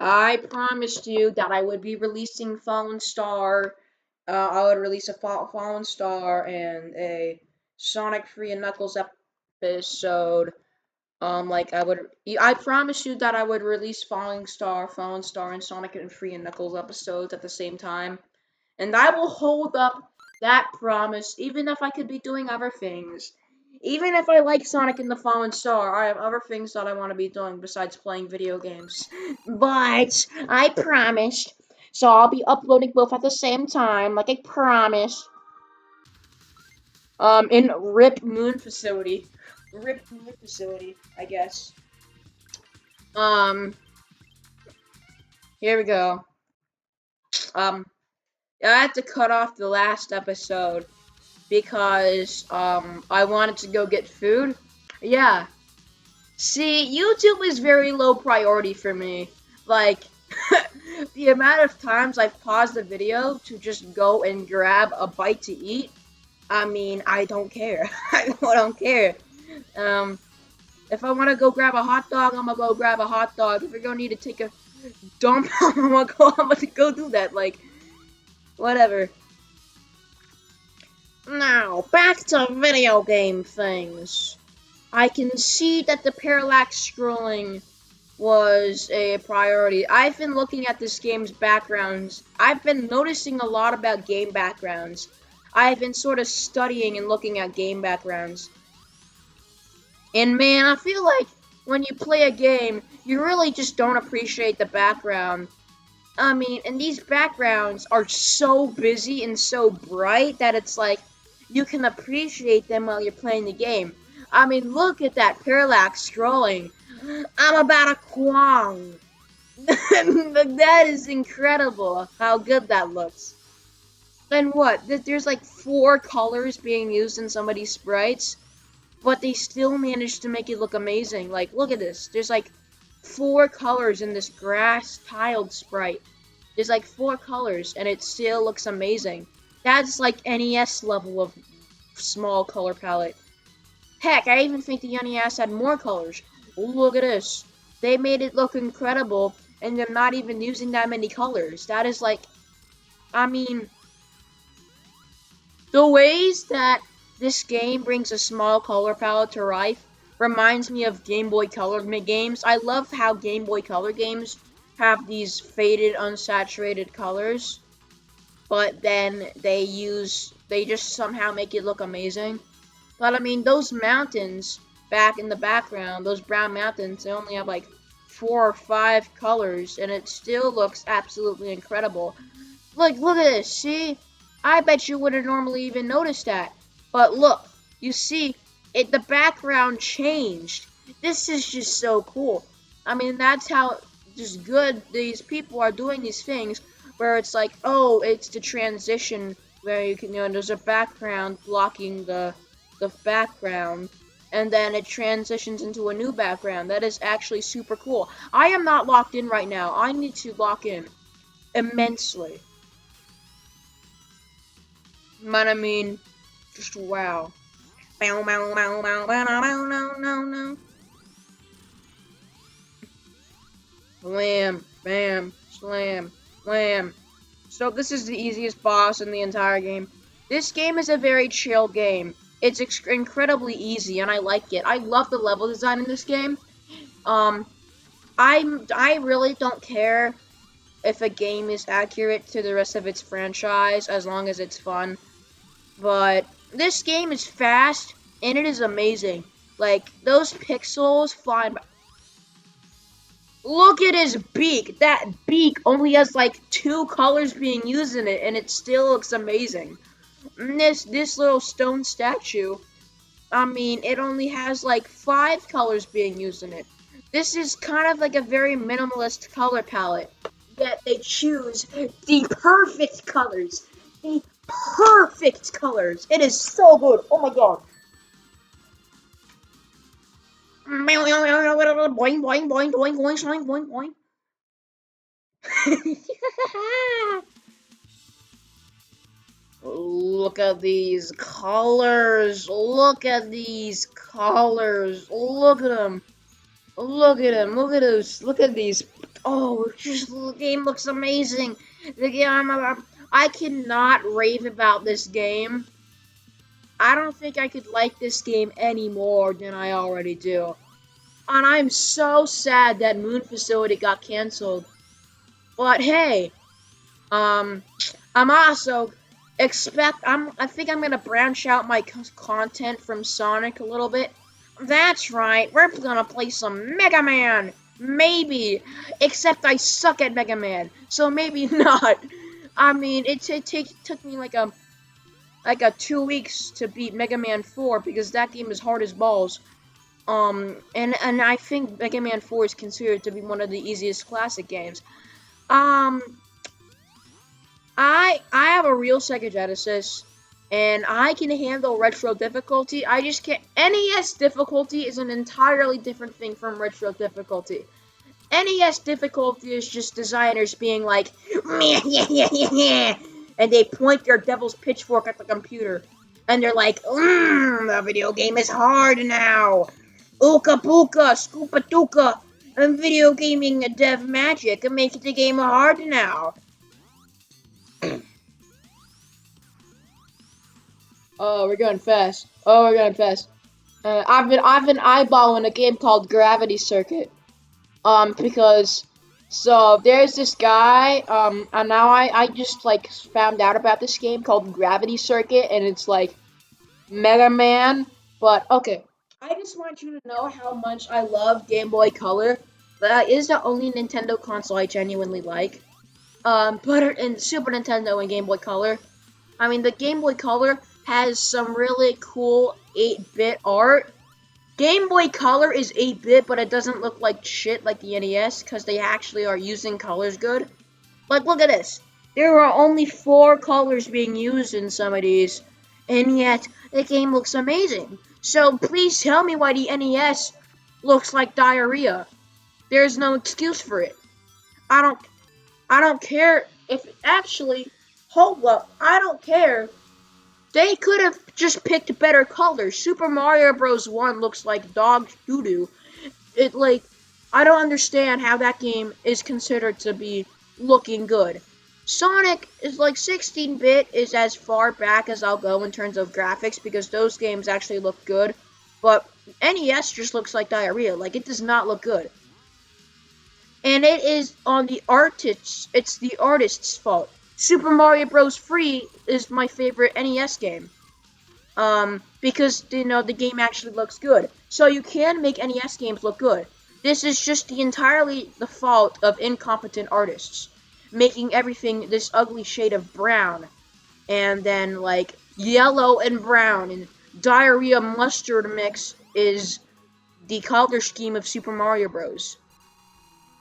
I promised you that I would be releasing Fallen Star. I would release a Fallen Star and a Sonic Free and Knuckles episode. I promised you that I would release Fallen Star, and Sonic and Free and Knuckles episodes at the same time. And I will hold up that promise, even if I could be doing other things. Even if I like Sonic and the Fallen Star, I have other things that I want to be doing besides playing video games. But I promised, so I'll be uploading both at the same time, like I promised. In Rip Moon Facility, I guess. Um, Here we go. Um, I had to cut off the last episode because I wanted to go get food. Yeah. See, YouTube is very low priority for me. Like the amount of times I've paused the video to just go and grab a bite to eat, I mean, I don't care. I don't care. Um if I want to go grab a hot dog, I'm gonna go grab a hot dog. If I go need to take a dump, I'm gonna go do that. Like, whatever. Now, back to video game things. I can see that the parallax scrolling was a priority. I've been looking at this game's backgrounds. I've been noticing a lot about game backgrounds. I've been sort of studying and looking at game backgrounds. And man, I feel like when you play a game, you really just don't appreciate the background. I mean, and these backgrounds are so busy and so bright that it's like you can appreciate them while you're playing the game. I mean, look at that parallax scrolling. I'm about a Kwong. That is incredible how good that looks. And what? There's like 4 colors being used in somebody's sprites, but they still managed to make it look amazing. Like, look at this. There's like 4 colors in this grass tiled sprite. There's like 4 colors, and it still looks amazing. That's like NES level of small color palette. Heck, I even think the NES had more colors. Look at this. They made it look incredible, and they're not even using that many colors. That is like, I mean, the ways that this game brings a small color palette to life reminds me of Game Boy Color games. I love how Game Boy Color games have these faded, unsaturated colors, but then they just somehow make it look amazing. But I mean, those mountains back in the background, those brown mountains, they only have like 4 or 5 colors, and it still looks absolutely incredible. Like, look at this, see? I bet you wouldn't normally even notice that. But look, you see, the background changed. This is just so cool. I mean, that's how just good these people are doing these things, where it's like, oh, it's the transition where you can, there's a background blocking the background, and then it transitions into a new background. That is actually super cool. I am not locked in right now. I need to lock in immensely. But I mean, just wow. Slam, bam, slam, slam. So this is the easiest boss in the entire game. This game is a very chill game. It's incredibly easy, and I like it. I love the level design in this game. I really don't care if a game is accurate to the rest of its franchise, as long as it's fun. But this game is fast, and it is amazing. Like, those pixels flying by. Look at his beak. That beak only has like 2 colors being used in it, and it still looks amazing. And this little stone statue, I mean, it only has like 5 colors being used in it. This is kind of like a very minimalist color palette. Yet they choose the perfect colors. The perfect colors. It is so good. Oh my god. Boing, boing, boing, boing, boing, boing, boing. Look at these colors. Look at these colors. Look at them. Look at them. Look at those. Look at these The game looks amazing. The game, I cannot rave about this game. I don't think I could like this game any more than I already do. And I'm so sad that Moon Facility got canceled. But hey, um, I'm also I think I'm gonna branch out my content from Sonic a little bit. That's right, we're gonna play some Mega Man. Maybe, except I suck at Mega Man, so maybe not. I mean, took me like a 2 weeks to beat Mega Man 4 because that game is hard as balls. And I think Mega Man 4 is considered to be one of the easiest classic games. Um, I have a real Sega Genesis, and I can handle retro difficulty. I just can't. NES difficulty is an entirely different thing from retro difficulty. NES difficulty is just designers being like, and they point their devil's pitchfork at the computer, and they're like, the video game is hard now. Ooka booka, scoopa dooka, and video gaming dev magic and make the game hard now. Oh, we're going fast. Oh, we're going fast. I've been eyeballing a game called Gravity Circuit. Because so there's this guy. And now I just like found out about this game called Gravity Circuit, and it's like Mega Man. But okay, I just want you to know how much I love Game Boy Color. That is the only Nintendo console I genuinely like. But in Super Nintendo and Game Boy Color. I mean, the Game Boy Color has some really cool 8-bit art. Game Boy Color is 8-bit, but it doesn't look like shit like the NES, because they actually are using colors good. Like, look at this. There are only 4 colors being used in some of these, and yet the game looks amazing. So please tell me why the NES looks like diarrhea. There's no excuse for it. I don't I don't care if actually hold up. I don't care. They could have just picked better colors. Super Mario Bros. 1 looks like dog doo-doo. It like I don't understand how that game is considered to be looking good. Sonic is like 16-bit is as far back as I'll go in terms of graphics because those games actually look good. But NES just looks like diarrhea. Like it does not look good. And it is on the artists. It's the artist's fault. Super Mario Bros. 3 is my favorite NES game. Because the game actually looks good. So you can make NES games look good. This is just entirely the fault of incompetent artists making everything this ugly shade of brown, and then like yellow and brown and diarrhea mustard mix is the color scheme of Super Mario Bros.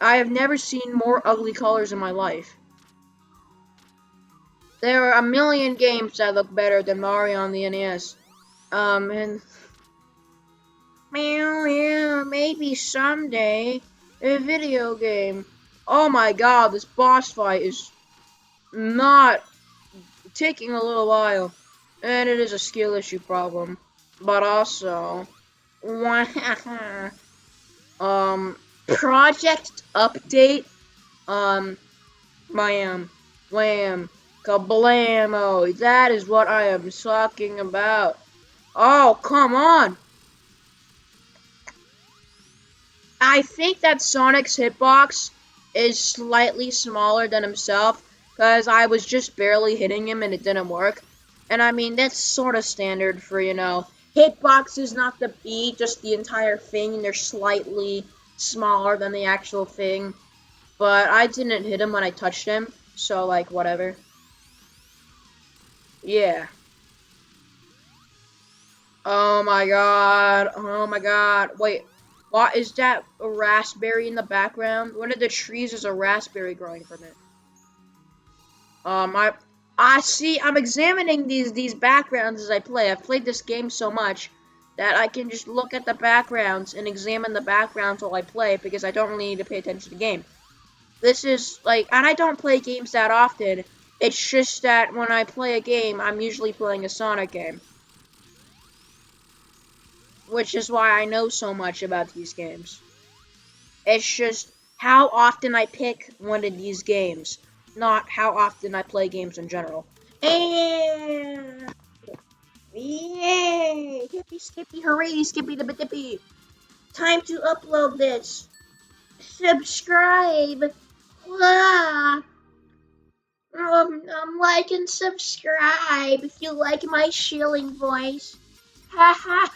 I have never seen more ugly colors in my life. There are a million games that look better than Mario on the NES. And yeah, maybe someday a video game. Oh my god, this boss fight is not taking a little while, and it is a skill issue problem. But also, project update. Wham, wham, kablamo. That is what I am talking about. Oh, come on. I think that Sonic's hitbox is slightly smaller than himself, because I was just barely hitting him and it didn't work. And I mean, that's sort of standard for, hitboxes, not the beat, just the entire thing, and they're slightly smaller than the actual thing. But I didn't hit him when I touched him, so, like, whatever. Yeah. Oh my god. Oh my god. Wait. What is that? A raspberry in the background? One of the trees is a raspberry growing from it. I see. I'm examining these backgrounds as I play. I've played this game so much that I can just look at the backgrounds and examine the backgrounds while I play because I don't really need to pay attention to the game. This is like, and I don't play games that often. It's just that when I play a game, I'm usually playing a Sonic game. Which is why I know so much about these games. It's just how often I pick one of these games, not how often I play games in general. And yay! Hippy skippy hooray, skippy dippy dippy. Time to upload this. Subscribe. Blah. Like and subscribe if you like my shilling voice. Ha ha.